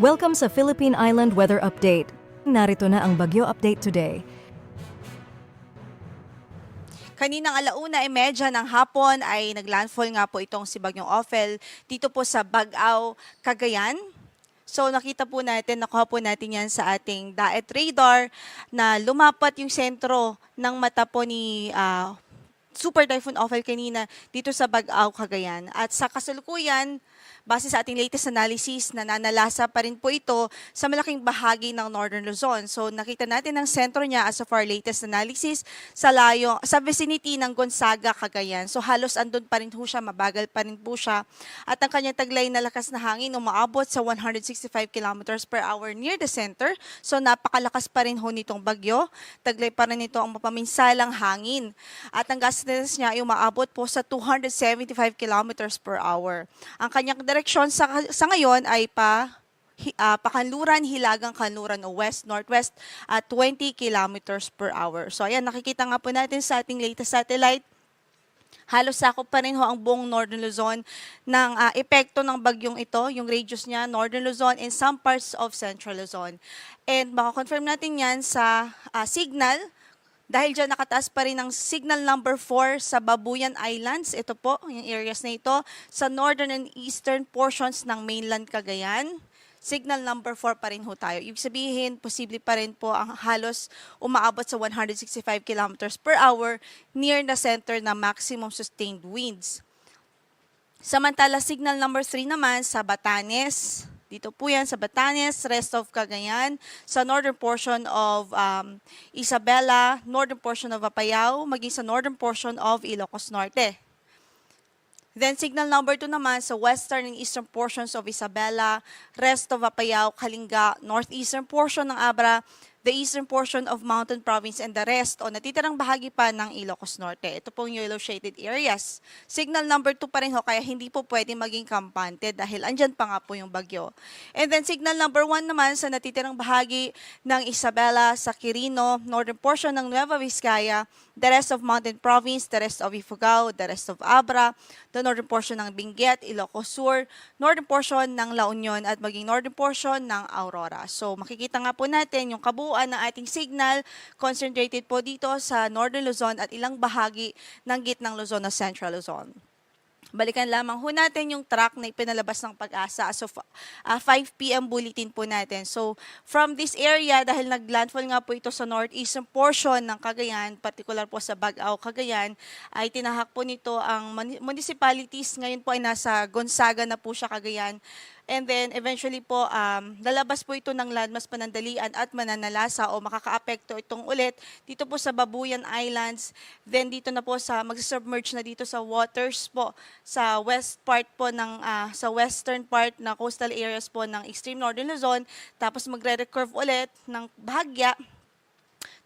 Welcome sa Philippine Island Weather Update. Narito na ang Bagyo Update today. Kaninang 1:30 ng hapon ay naglandfall nga po itong si Bagyong Ophel dito po sa Bagao, Cagayan. So nakita po natin, nakuha po natin yan sa ating DAET radar na lumapat yung sentro ng mata po ni Super Typhoon Ophel kanina dito sa Bagao, Cagayan. At sa kasalukuyan, base sa ating latest analysis, nananalasa pa rin po ito sa malaking bahagi ng Northern Luzon. So nakita natin ang sentro niya as of our latest analysis sa vicinity ng Gonzaga, Cagayan. So halos andun pa rin po siya, mabagal pa rin po siya. At ang kanyang taglay na lakas na hangin umaabot sa 165 kilometers per hour near the center. So napakalakas pa rin ho nitong bagyo. Taglay pa rin ito ang mapaminsalang hangin. At ang gust niya ay umaabot po sa 275 kilometers per hour. Ang kanyang direksyon sa ngayon ay pakanluran, hilagang kanluran o west-northwest at 20 kilometers per hour. So ayan, nakikita nga po natin sa ating latest satellite, halos sakop pa rin ho ang buong Northern Luzon ng epekto ng bagyong ito, yung radius niya, Northern Luzon and some parts of Central Luzon. And makakonfirm natin yan sa signal. Dahil dyan nakataas pa rin ang signal number 4 sa Babuyan Islands. Ito po, yung areas na ito, sa northern and eastern portions ng mainland Cagayan. Signal number 4 pa rin ho tayo. Ibig sabihin, posible pa rin po ang halos umaabot sa 165 kilometers per hour near the center na maximum sustained winds. Samantala, signal number 3 naman sa Batanes. Dito po yan sa Batanes, rest of Cagayan, sa northern portion of Isabela, northern portion of Apayao, maging sa northern portion of Ilocos Norte. Then signal number 2 naman sa western and eastern portions of Isabela, rest of Apayao, Kalinga, northeastern portion ng Abra, the eastern portion of Mountain Province and the rest o natitirang bahagi pa ng Ilocos Norte. Ito pong yellow shaded areas. Signal number 2 pa rin ho, kaya hindi po pwede maging kampante dahil andyan pa nga po yung bagyo. And then signal number 1 naman sa natitirang bahagi ng Isabela, sa Quirino, northern portion ng Nueva Vizcaya, the rest of Mountain Province, the rest of Ifugao, the rest of Abra, the northern portion ng Benguet, Ilocos Sur, northern portion ng La Union at maging northern portion ng Aurora. So makikita nga po natin yung kabuuan ng ating signal concentrated po dito sa Northern Luzon at ilang bahagi ng gitnang Luzon na Central Luzon. Balikan lamang ho natin yung track na ipinalabas ng Pag-asa as of 5 p.m. bulletin po natin. So, from this area, dahil naglandfall nga po ito sa northeastern portion ng Cagayan, particular po sa Bagao, Cagayan, ay tinahak po nito ang municipalities. Ngayon po ay nasa Gonzaga na po siya, Cagayan. And then, eventually po, lalabas po ito ng landmass panandalian at mananalasa o makakaapekto itong ulit dito po sa Babuyan Islands. Then, dito na po mag-submerge na dito sa waters po sa west part po sa western part na coastal areas po ng extreme northern Luzon. Tapos, magre-recurve ulit ng bahagya.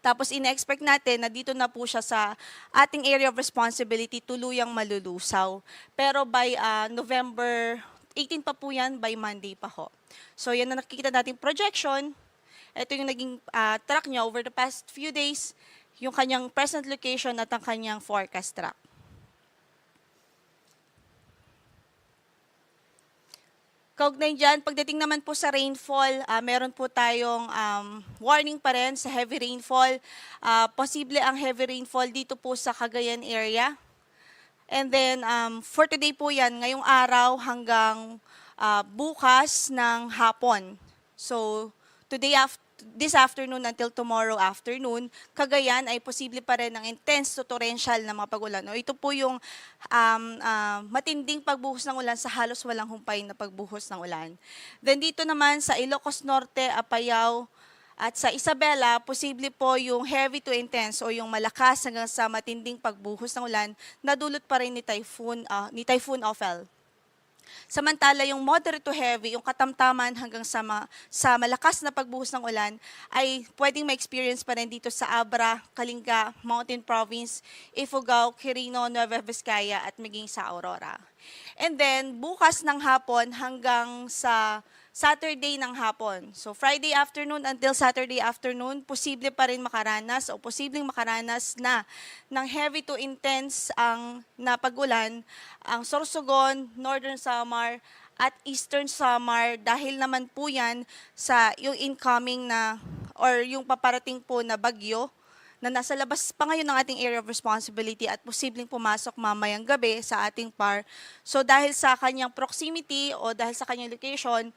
Tapos ina-expect natin na dito na po siya sa ating area of responsibility tuluyang malulusaw. Pero by November 18 pa po yan, by Monday pa ho. So yan na nakikita nating projection. Ito yung naging track niya over the past few days, yung kanyang present location at ang kanyang forecast track. Kaugnay dyan, pagdating naman po sa rainfall, meron po tayong warning pa rin sa heavy rainfall. Posible ang heavy rainfall dito po sa Cagayan area. And then, for today po yan, ngayong araw hanggang bukas ng hapon. So, this afternoon until tomorrow afternoon, Cagayan ay posible pa rin ng intense to torrential na mga pag-ulan. Ito po yung matinding pagbuhos ng ulan sa halos walang humpay na pagbuhos ng ulan. Then dito naman sa Ilocos Norte, Apayao, at sa Isabela, posible po yung heavy to intense o yung malakas hanggang sa matinding pagbuhos ng ulan na dulot pa rin ni Typhoon Ophel. Samantala, yung moderate to heavy, yung katamtaman hanggang sa malakas na pagbuhos ng ulan ay pwedeng ma-experience pa rin dito sa Abra, Kalinga, Mountain Province, Ifugao, Quirino, Nueva Vizcaya at maging sa Aurora. And then, bukas ng hapon hanggang sa Saturday ng hapon. So Friday afternoon until Saturday afternoon, posible pa rin makaranas o posibleng makaranas na ng heavy to intense ang napagulan ang Sorsogon, Northern Samar at Eastern Samar dahil naman po yan sa yung incoming na or yung paparating po na bagyo na nasa labas pa ngayon ng ating area of responsibility at posibleng pumasok mamayang gabi sa ating PAR. So dahil sa kanyang proximity o dahil sa kanyang location,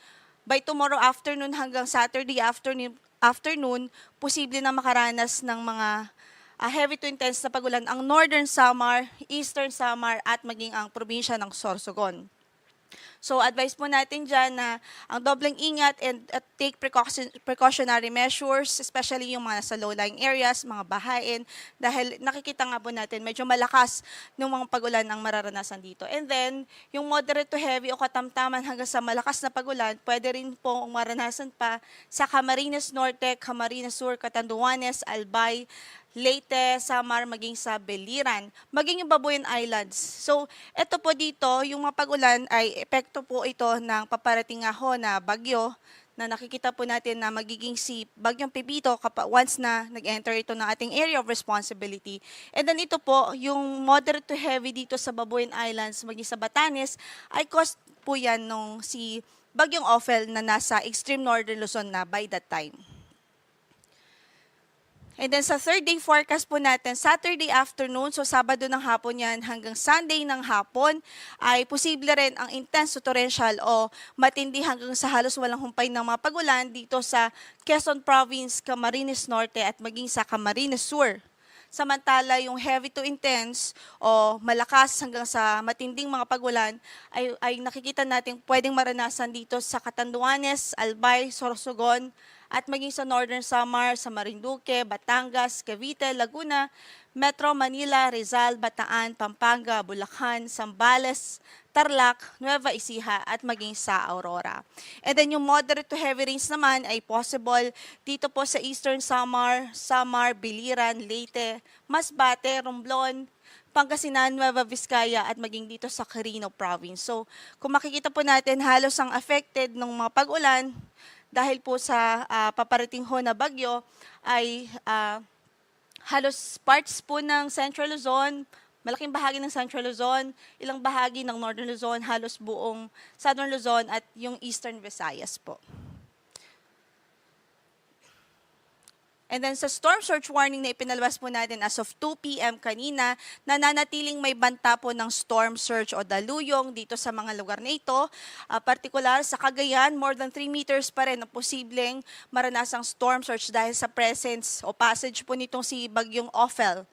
by tomorrow afternoon hanggang Saturday afternoon, posible na makaranas ng mga heavy to intense na pagulan ang Northern Samar, Eastern Samar at maging ang probinsya ng Sorsogon. So advice po natin dyan na ang dobleng ingat and take precautionary measures, especially yung mga sa low-lying areas, mga bahain, dahil nakikita nga po natin medyo malakas ng mga pagulan ang mararanasan dito. And then, yung moderate to heavy o katamtaman hanggang sa malakas na pagulan, pwede rin pong maranasan pa sa Camarines Norte, Camarines Sur, Catanduanes, Albay, Leyte, Samar, maging sa Beliran, maging yung Babuyan Islands. So, ito po dito, yung mapagulan ay epekto po ito ng paparating nga ho na bagyo na nakikita po natin na magiging si Bagyong Pepito once na nag-enter ito ng ating area of responsibility. And then ito po, yung moderate to heavy dito sa Babuyan Islands, maging sa Batanes, ay caused po yan nung si Bagyong Ophel na nasa extreme northern Luzon na by that time. And then sa third day forecast po natin, Saturday afternoon, so Sabado ng hapon yan hanggang Sunday ng hapon, ay posible rin ang intense to torrential o matindi hanggang sa halos walang humpay ng mga pagulan dito sa Quezon Province, Camarines Norte at maging sa Camarines Sur. Samantala, yung heavy to intense o malakas hanggang sa matinding mga pagulan ay nakikita natin pwedeng maranasan dito sa Catanduanes, Albay, Sorsogon, at maging sa Northern Samar, sa Marinduque, Batangas, Cavite, Laguna, Metro Manila, Rizal, Bataan, Pampanga, Bulacan, Zambales, Tarlac, Nueva Ecija at maging sa Aurora. And then yung moderate to heavy rains naman ay possible dito po sa Eastern Samar, Biliran, Leyte, Masbate, Romblon, Pangasinan, Nueva Vizcaya at maging dito sa Quirino Province. So kung makikita po natin halos ang affected ng mga pag-ulan dahil po sa paparating ho na bagyo ay halos parts po ng Central Luzon, malaking bahagi ng Central Luzon, ilang bahagi ng Northern Luzon, halos buong Southern Luzon at yung Eastern Visayas po. And then sa storm surge warning na ipinalabas po natin as of 2 p.m. kanina, nananatiling may banta po ng storm surge o daluyong dito sa mga lugar na ito. Partikular sa Cagayan, more than 3 meters pa rin na posibleng maranasang storm surge dahil sa presence o passage po nitong si Bagyong Ophel.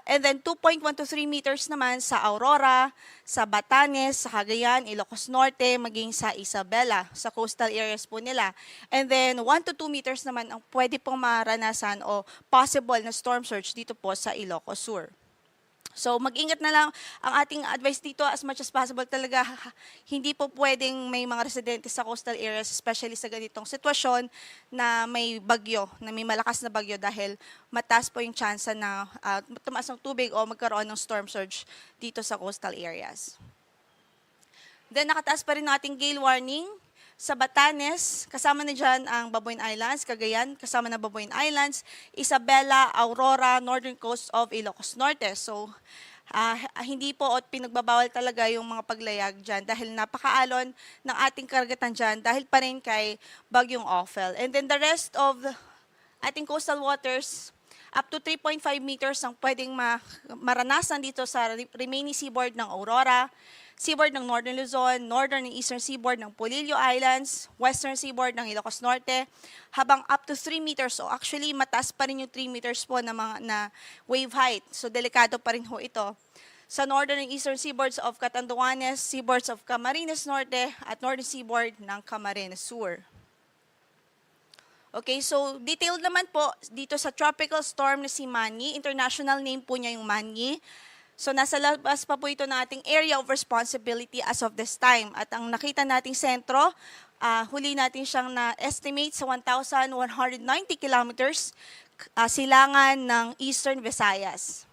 And then 2.1 to 3 meters naman sa Aurora, sa Batanes, sa Cagayan, Ilocos Norte, maging sa Isabela, sa coastal areas po nila. And then 1 to 2 meters naman ang pwede pong maranasan o possible na storm surge dito po sa Ilocos Sur. So mag-ingat na lang ang ating advice dito as much as possible talaga. Hindi po pwedeng may mga residente sa coastal areas, especially sa ganitong sitwasyon na may bagyo, na may malakas na bagyo dahil mataas po yung chance na tumaas ng tubig o magkaroon ng storm surge dito sa coastal areas. Then nakataas pa rin ng ating gale warning. Sa Batanes, kasama na dyan ang Babuyan Islands, Cagayan, kasama na Babuyan Islands, Isabela, Aurora, northern coast of Ilocos Norte. So, hindi po pinagbabawal talaga yung mga paglayag dyan dahil napakaalon ng ating karagatan dyan dahil pa rin kay Bagyong Ophel. And then the rest of ating coastal waters, up to 3.5 meters ang pwedeng maranasan dito sa remaining seaboard ng Aurora, seaboard ng Northern Luzon, Northern and Eastern seaboard ng Polillo Islands, Western seaboard ng Ilocos Norte, habang up to 3 meters. So actually, mataas pa rin yung 3 meters po na wave height. So delikado pa rin ho ito. Sa Northern and Eastern seaboards of Catanduanes, seaboards of Camarines Norte, at Northern seaboard ng Camarines Sur. Okay, so detailed naman po dito sa tropical storm na si Manny. International name po niya yung Manny. So nasa labas pa po ito ng ating area of responsibility as of this time. At ang nakita nating sentro, huli natin siyang na-estimate sa 1,190 kilometers silangan ng Eastern Visayas.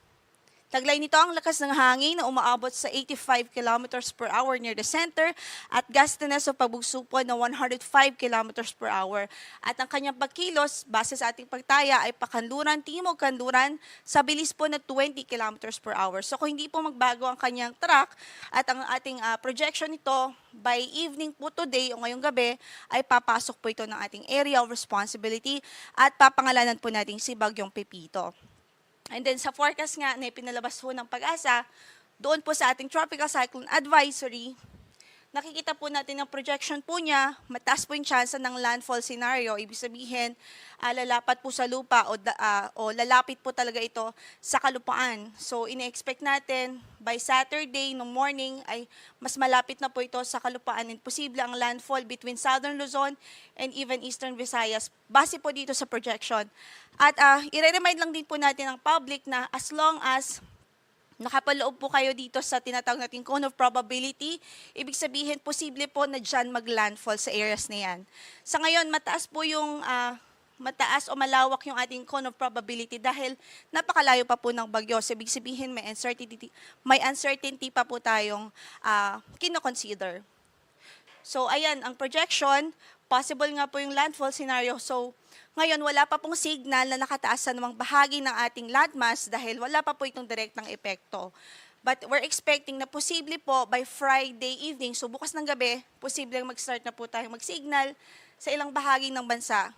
Taglay nito ang lakas ng hangin na umaabot sa 85 kilometers per hour near the center at gustiness o pagbugso po na 105 kilometers per hour. At ang kanyang pagkilos, base sa ating pagtaya, ay pakanluran, timog kanluran sa bilis po na 20 kilometers per hour. So kung hindi po magbago ang kanyang track at ang ating projection nito, by evening po today o ngayong gabi, ay papasok po ito ng ating area of responsibility at papangalanan po natin si Bagyong Pepito. And then sa forecast nga na pinalabas po ng Pag-asa, doon po sa ating Tropical Cyclone Advisory, nakikita po natin ang projection po niya, mataas po yung chance ng landfall scenario. Ibig sabihin, lalapat po sa lupa o lalapit po talaga ito sa kalupaan. So, ine-expect natin by Saturday no morning ay mas malapit na po ito sa kalupaan and posible ang landfall between Southern Luzon and even Eastern Visayas base po dito sa projection. At i-remind lang din po natin ang public na as long as nakapaloob po kayo dito sa tinatawag nating cone of probability, ibig sabihin, posible po na dyan mag-landfall sa areas na yan. Sa ngayon, mataas po yung, mataas o malawak yung ating cone of probability dahil napakalayo pa po ng bagyo. So, ibig sabihin, may uncertainty pa po tayong kino-consider. So, ayan, ang projection, possible nga po yung landfall scenario. So, ngayon, wala pa pong signal na nakataas sa namang bahagi ng ating landmass dahil wala pa po itong direktang epekto. But we're expecting na posible po by Friday evening, so bukas ng gabi, posibleng mag-start na po tayong mag-signal sa ilang bahagi ng bansa